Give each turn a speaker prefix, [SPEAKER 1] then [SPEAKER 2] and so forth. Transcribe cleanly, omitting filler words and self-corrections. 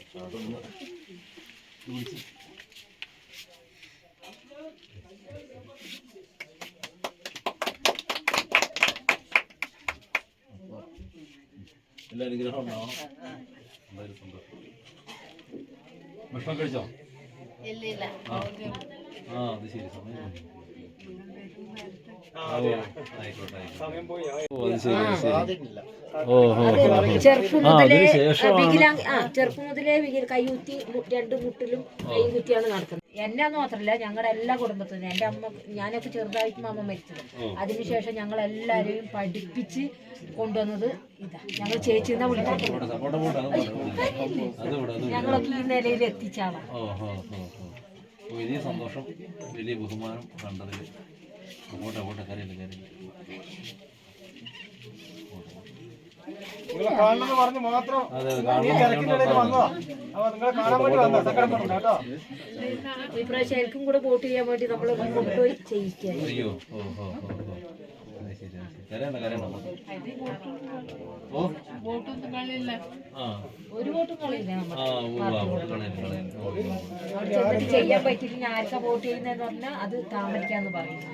[SPEAKER 1] എല്ലാ അനുഗ്രഹം ഉണ്ടാവണം. വളരെ സന്തോഷം. ഭക്ഷണം കഴിച്ചോ? ആ അത് ശരി, സമയം
[SPEAKER 2] ചെറുപ്പം മുതലേ കൈകുത്തി 2 മുട്ടിലും കൈകുത്തിയാണ് നടക്കുന്നത്. എന്നെ മാത്രല്ല ഞങ്ങളുടെ എല്ലാ കുടുംബത്തിനും. എൻ്റെ അമ്മ, ഞാനൊക്കെ ചെറുതായിട്ടും അമ്മ മരിച്ചത്. അതിനുശേഷം ഞങ്ങളെല്ലാവരെയും പഠിപ്പിച്ച് കൊണ്ടുവന്നത് ഇതാ. ഞങ്ങൾ ചേച്ചിന്നാ വിളിക്കുന്നത്. ഞങ്ങളൊക്കെ ഈ നിലയിൽ എത്തിച്ചാളാണ്.
[SPEAKER 1] വലിയ സന്തോഷം, വലിയ ബഹുമാനം കണ്ടതിൽ. അങ്ങോട്ടെ കരയില്ല.
[SPEAKER 2] ഇപ്രാവശ്യം എനിക്കും കൂടെ വോട്ട് ചെയ്യാൻ വേണ്ടി നമ്മൾ കൊണ്ടുപോയി ചെയ്യിക്കാൻ.
[SPEAKER 1] അയ്യോ,
[SPEAKER 2] ഒരു വോട്ടും കളിയില്ല. ചെയ്യാൻ പറ്റില്ല. ഞാൻ ആർക്കാ വോട്ട് ചെയ്യുന്നതെന്ന് പറഞ്ഞാൽ അത് താമരിക്കാന്ന് പറയുന്നു.